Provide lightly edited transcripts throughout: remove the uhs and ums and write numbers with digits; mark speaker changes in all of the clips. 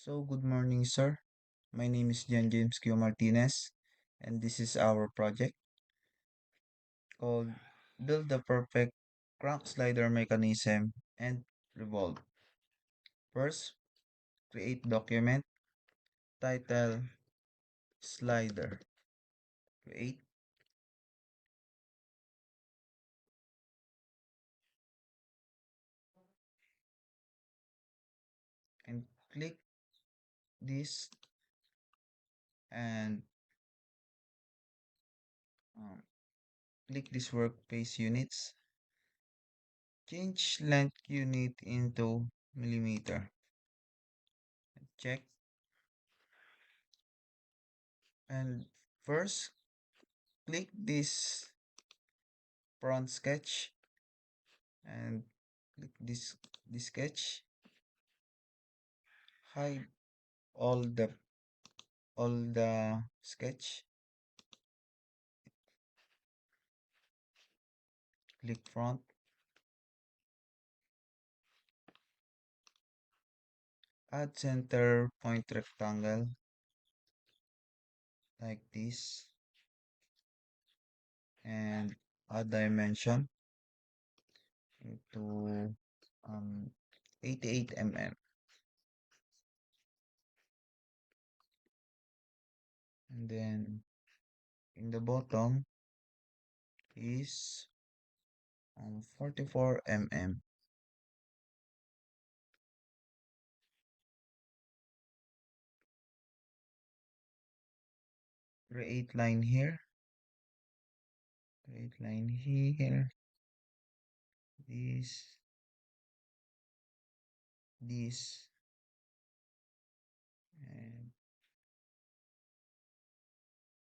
Speaker 1: So, good morning, sir. My name is John James Q. Martinez, and this is our project called Build the Perfect Crank Slider Mechanism and Revolve. First, create document, title, slider. Create and click this and um, click this workpiece units. Change length unit into millimeter. Check. And first, click this front sketch and click this sketch. Hide all the sketch. Click front. Add center point rectangle like this and add dimension into 88 mm. And then in the bottom is 44 mm. Create line here. Create line here. This, and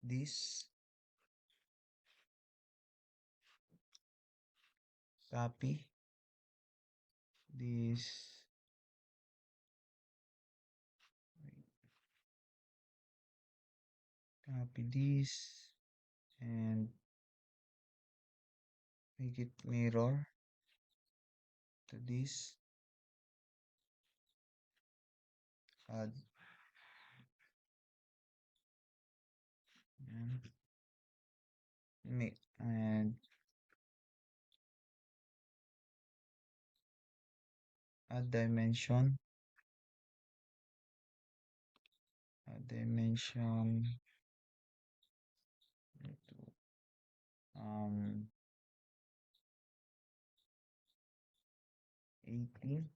Speaker 1: this. Copy this. Copy this and make it mirror to this. Add and make and add dimension. Add dimension to um 18.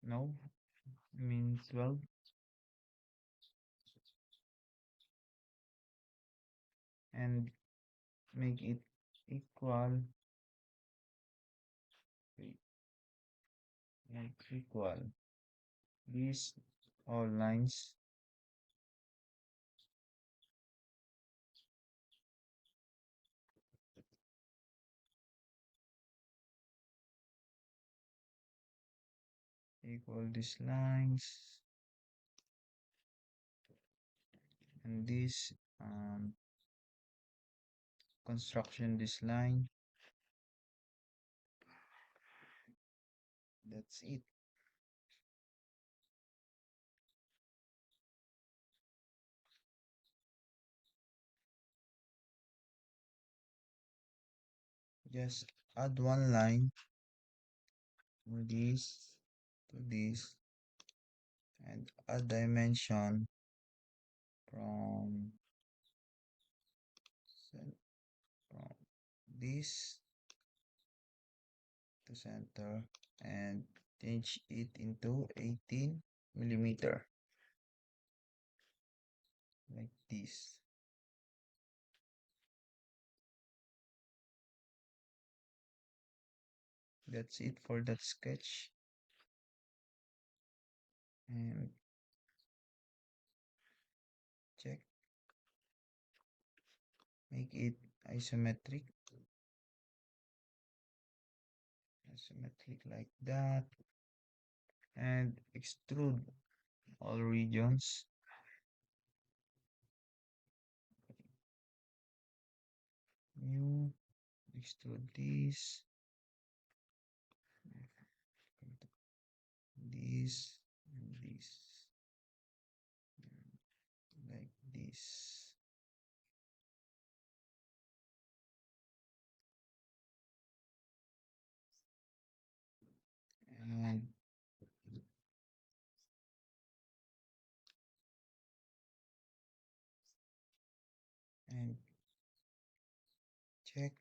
Speaker 1: No, I mean 12, and make it equal. Wait, like equal. These all lines equal these lines and this construction this line. That's it. Just add one line from this to this and add dimension from from this to center and change it into 18 millimeter like this. That's it for that sketch, and check, make it isometric like that, and extrude all regions. new, extrude this, this, and this, like this. And and check,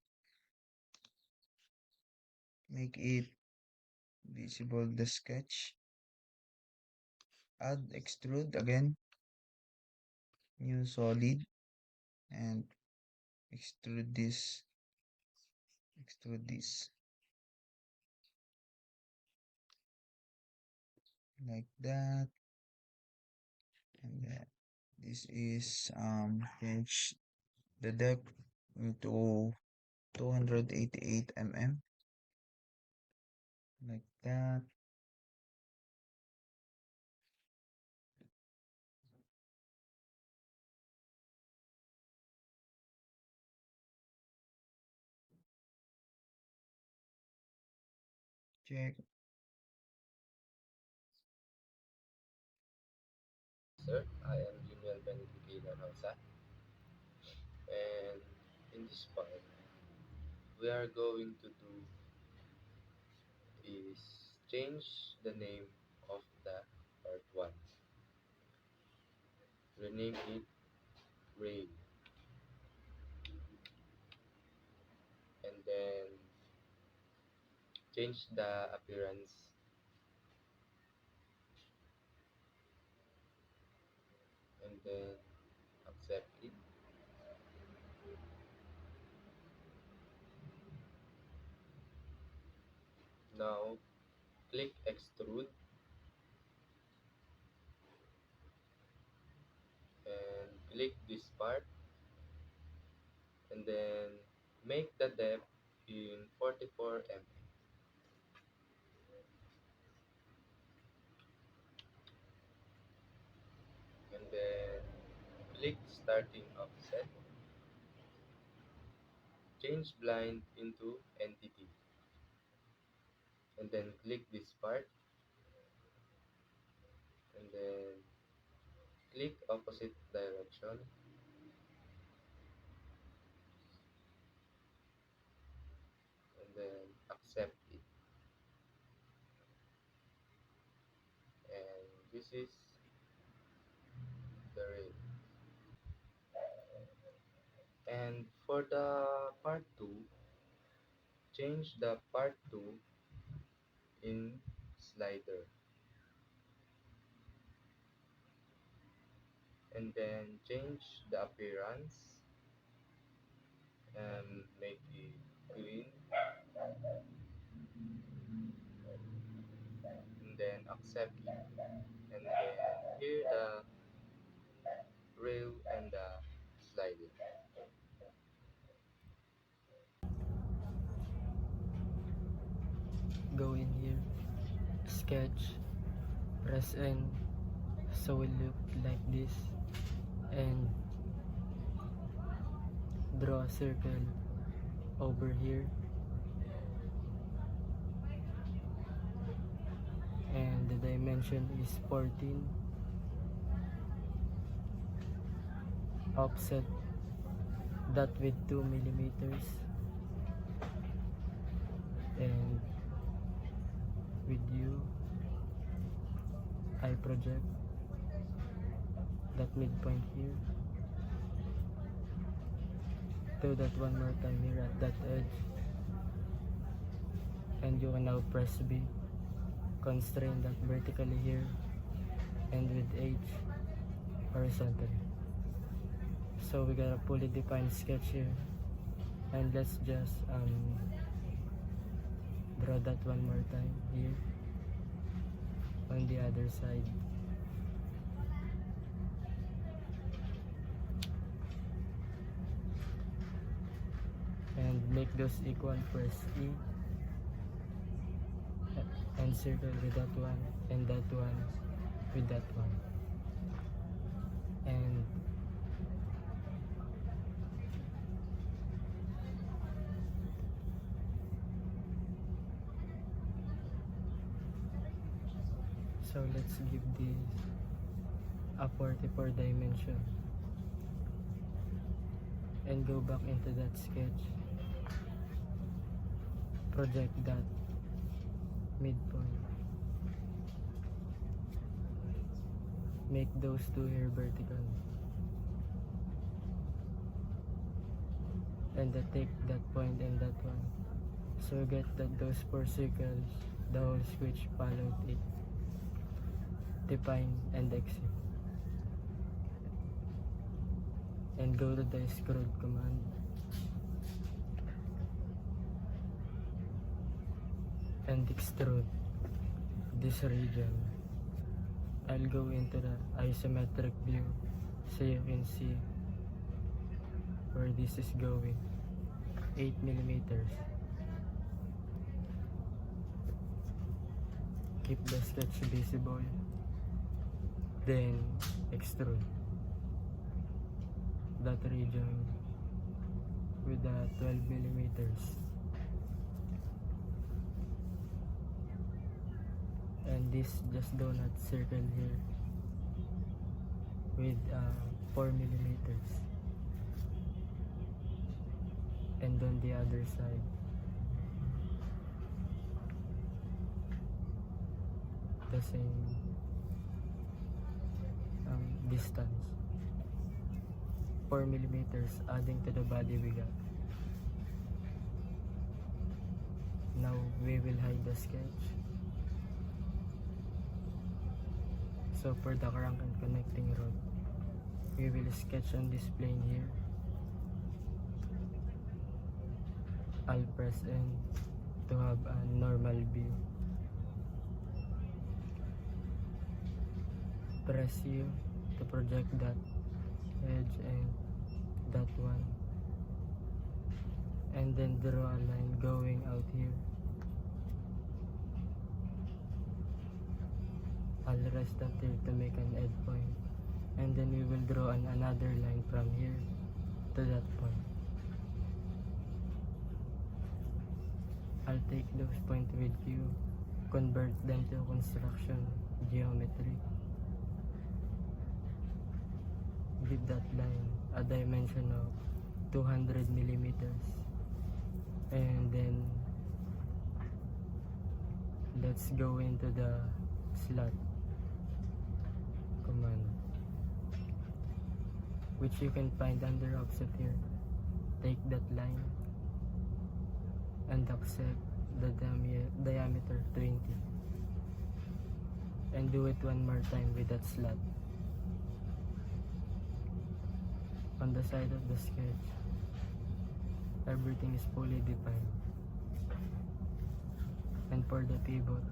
Speaker 1: make it visible the sketch, add extrude again, new solid, and extrude this like that. And then this is change the depth into 288 mm like that. Check.
Speaker 2: Sir, I am Junior Benedict Rosa, and in this part, we are going to do is change the name of the part 1, rename it Rain, and then change the appearance, and then accept it. Now, click extrude and click this part, and then make the depth in 44 mm, and then click starting offset, change blind into entity, and then click this part, and then click opposite direction, and then accept it. And this is the rail. And for the part 2, change the part 2 in slider, and then change the appearance and make it green, and then accept it, and then here the rail and the slider.
Speaker 3: Go in here, sketch, press N, so it look like this, and draw a circle over here, and the dimension is 14, offset that with 2 millimeters, and with you I project that midpoint here, do that one more time here at that edge, and you can now press B, constrain that vertically here, and with H horizontally. So we got a fully defined sketch here, and let's just draw that one more time here on the other side. And make those equal, press E, and circle with that one and that one with that one, and So let's give this a 44 dimension and go back into that sketch. Project that midpoint. Make those two here vertical. And then take that point and that one. So get that those four circles, the whole switch followed it. Define and exit. And go to the extrude command. And extrude this region. I'll go into the isometric view so you can see where this is going. 8 millimeters. Keep the sketch visible. Then extrude that region with the 12 millimeters. And this just donut circle here with 4 millimeters. And on the other side, the same distance, 4 millimeters adding to the body we got. Now we will hide the sketch. So for the crank and connecting rod, we will sketch on this plane here. I'll press N to have a normal view. Press U to project that edge and that one. And then draw a line going out here. I'll rest that here to make an end point. And then we will draw another line from here to that point. I'll take those points with you, convert them to construction geometry. Give that line a dimension of 200 millimeters. And then let's go into the slot command, which you can find under offset here. Take that line and accept the diameter 20 and do it one more time with that slot. On the side of the sketch, everything is fully defined. And for the pivot,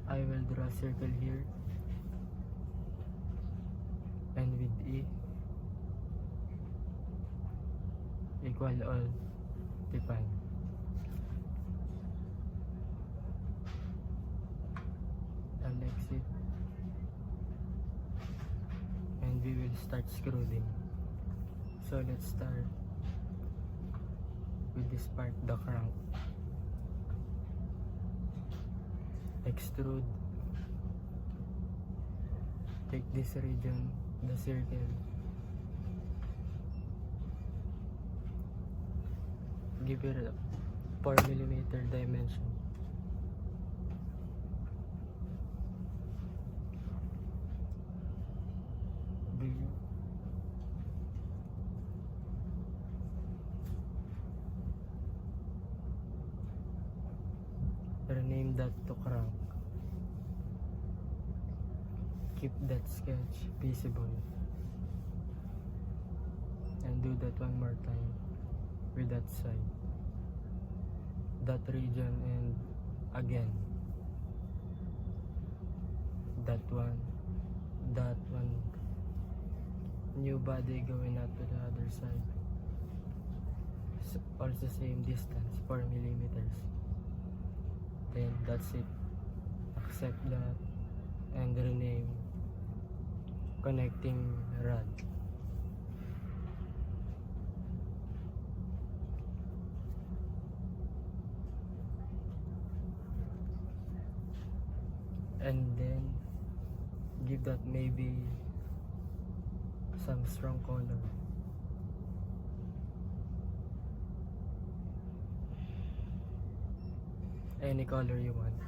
Speaker 3: I will draw a circle here and with E equal all define. And exit. And we will start screwing. So let's start with this part, the crank. Extrude. Take this region, the circle. Give it a 4 millimeter dimension. Rename that to crank. Keep that sketch visible. And do that one more time with that side. That region and again. That one. New body going out to the other side. Also same distance, 4 millimeters. Then that's it. Accept that and rename connecting rod. and then give that maybe some strong color. Any color you want.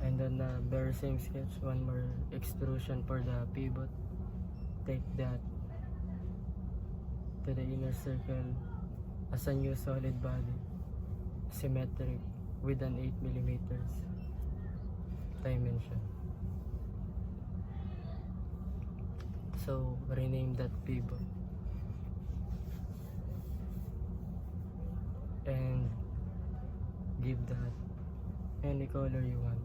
Speaker 3: And on the very same sketch, one more extrusion for the pivot. Take that to the inner circle as a new solid body, symmetric with an 8 mm dimension. So rename that pivot and give that any color you want.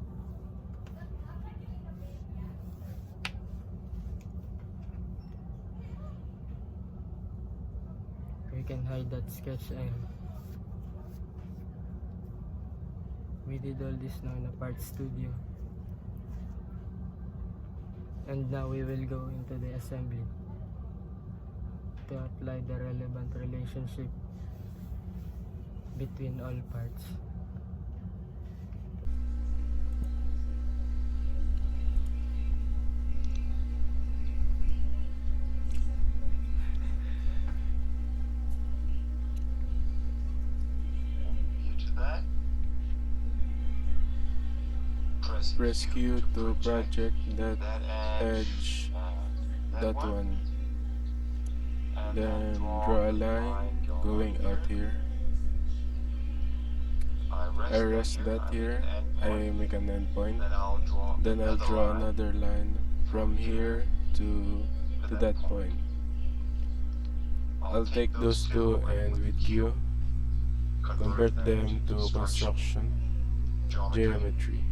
Speaker 3: We can hide that sketch, and we did all this now in a part studio. And now we will go into the assembly to apply the relevant relationship between all parts.
Speaker 4: Press Q to project that edge, that one. Then draw a line going out here. I rest that here. I make an endpoint. Then I'll draw another line from here to that point. I'll take those two and with Q convert them to construction geometry.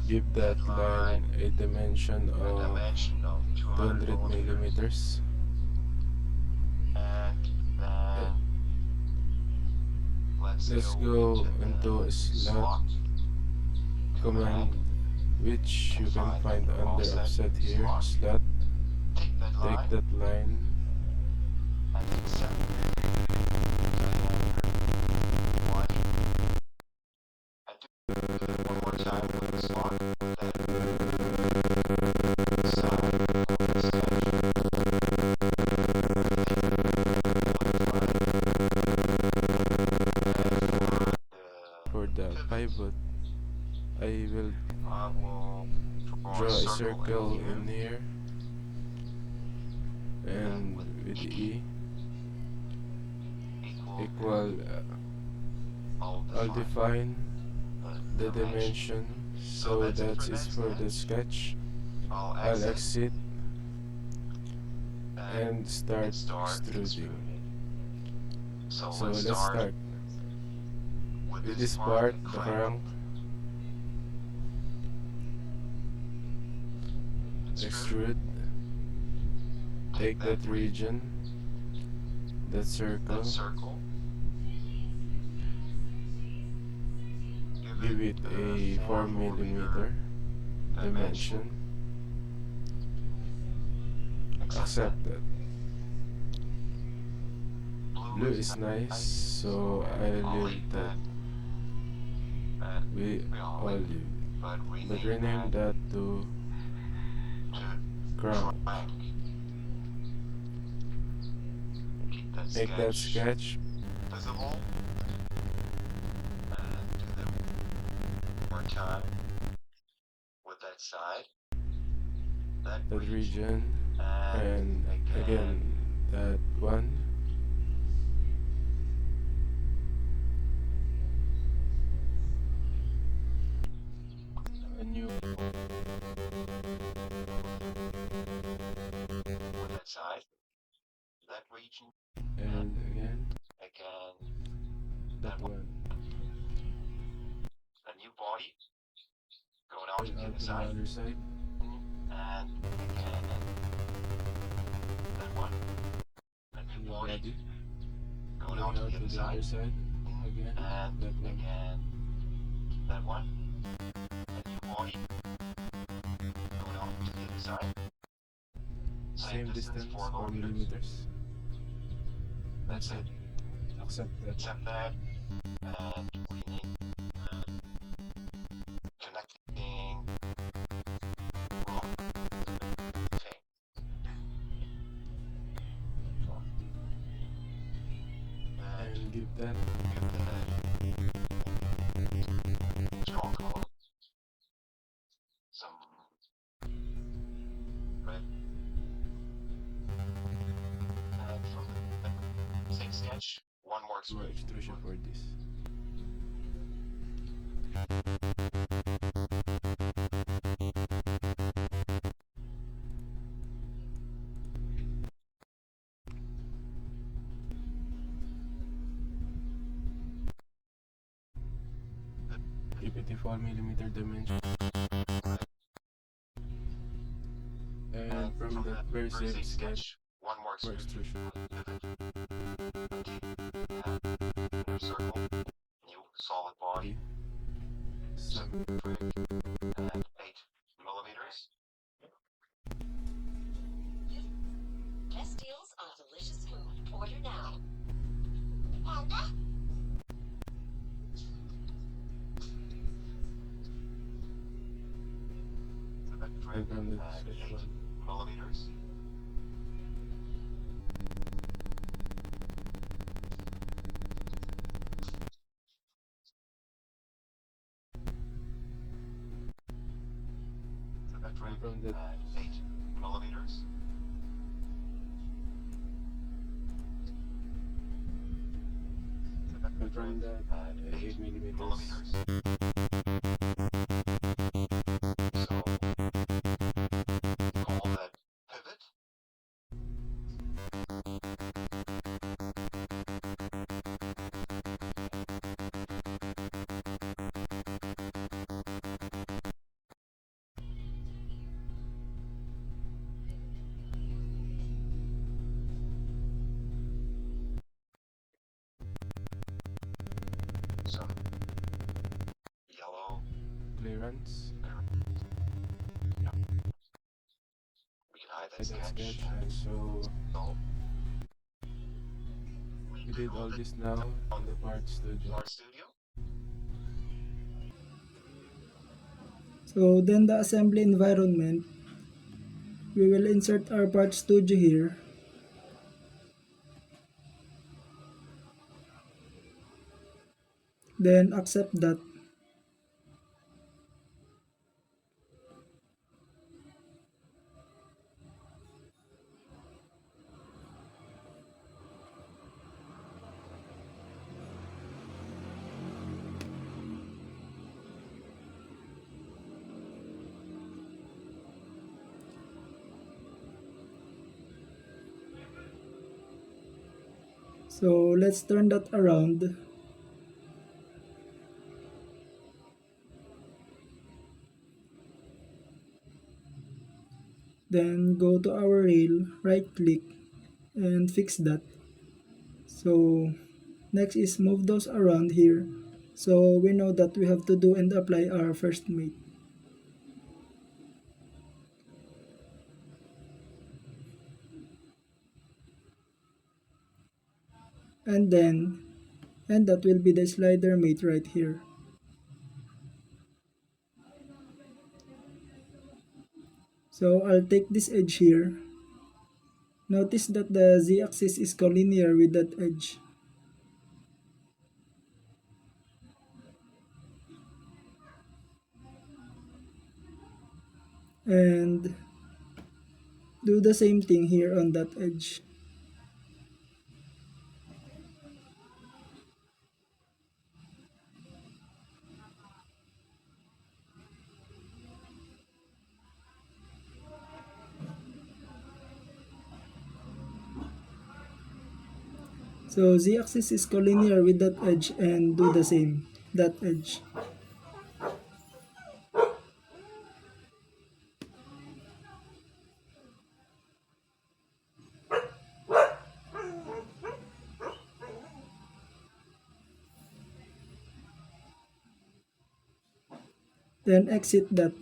Speaker 4: Give that line a dimension of 200 millimeters. Let's go into a slot command, which you can find under offset here. Slot, take that line for the pivot. I will draw a circle in here, and with E equal, I'll define the dimension, so that is for the sketch. I'll exit and start extruding. So let's start with this part, the crank. Extrude, take that region, that circle, give it a 4 mm dimension, accept that. Blue is nice, so I leave that. We all leave, but rename that to crank. Make that sketch. That region, and again that one. A new and again that one. Going out to the other side. New body. Going out to the other side. Again that one. Same distance, 4 millimeters. That's it. Accept that. give that. More extrusion for this. Keep it in 4mm dimension. And from that very same sketch, more extrusion. Body. Some
Speaker 5: Best deals on delicious food. Order now.
Speaker 4: and from the sketch one. And from that and from that 8mm. Clearance. Hide that sketch. And so we did all this now in the part studio.
Speaker 6: So then the assembly environment, we will insert our part studio here. Then accept that. So let's turn that around. Then go to our rail, right click, and fix that. So next is move those around here. So we know that we have to do and apply our first mate. And that will be the slider mate right here. So I'll take this edge here. Notice that the z-axis is collinear with that edge. And do the same thing here on that edge. So z-axis is collinear with that edge and do the same, that edge. Then exit that.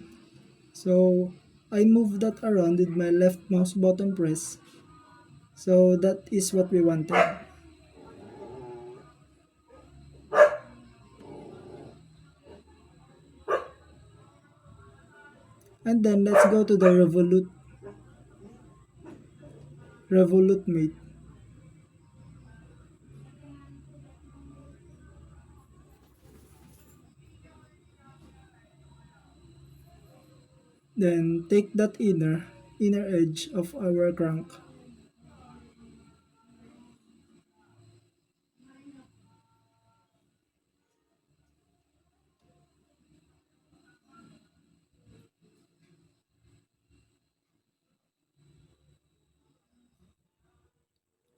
Speaker 6: So I move that around with my left mouse button press. So that is what we wanted. And then let's go to the revolute mate. Then take that inner edge of our crank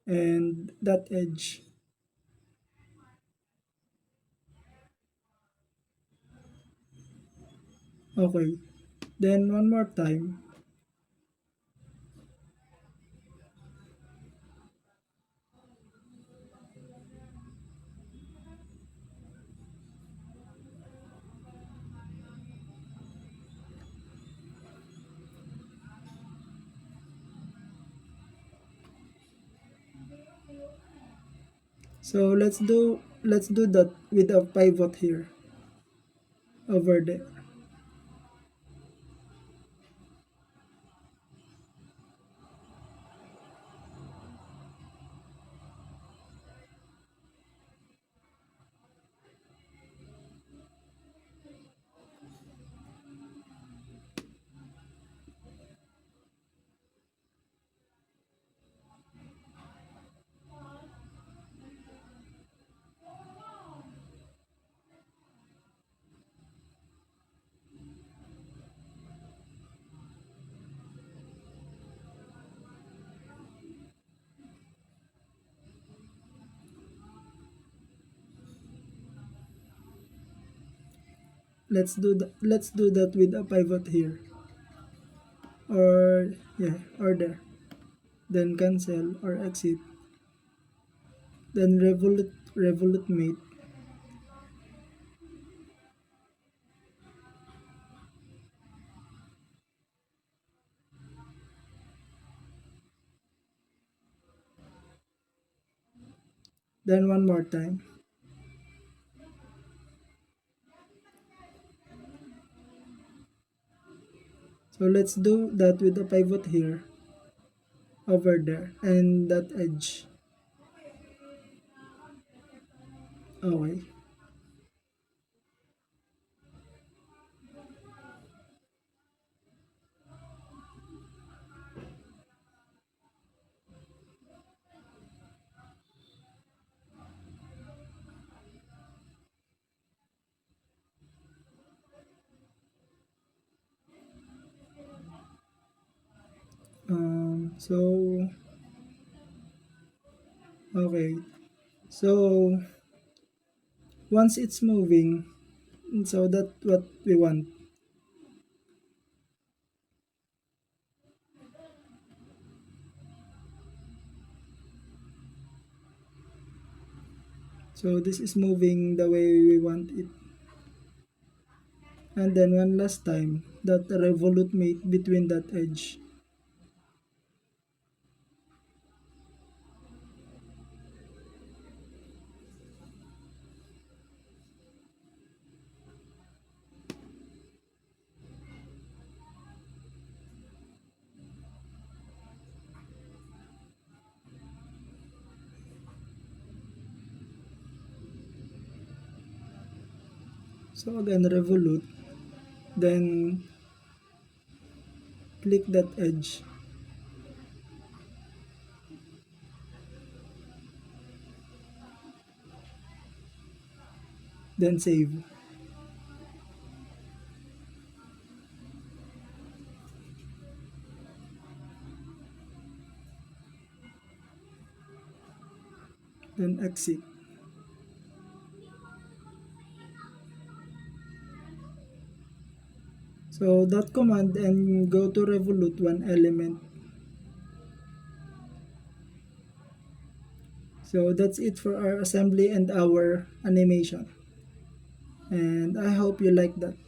Speaker 6: and that edge. Okay. Then one more time. So let's do that with a pivot here over there. Let's do that with a pivot here. Or yeah, or there. Then cancel or exit. Then revolute mate. Then one more time. So let's do that with a pivot here over there and that edge. Okay. So okay. So once it's moving, so that's what we want. So this is moving the way we want it. And then one last time, that revolute mate between that edge. So again, revolute, then click that edge, then save. Then exit. So that command and go to revolute one element. So that's it for our assembly and our animation. And I hope you like that.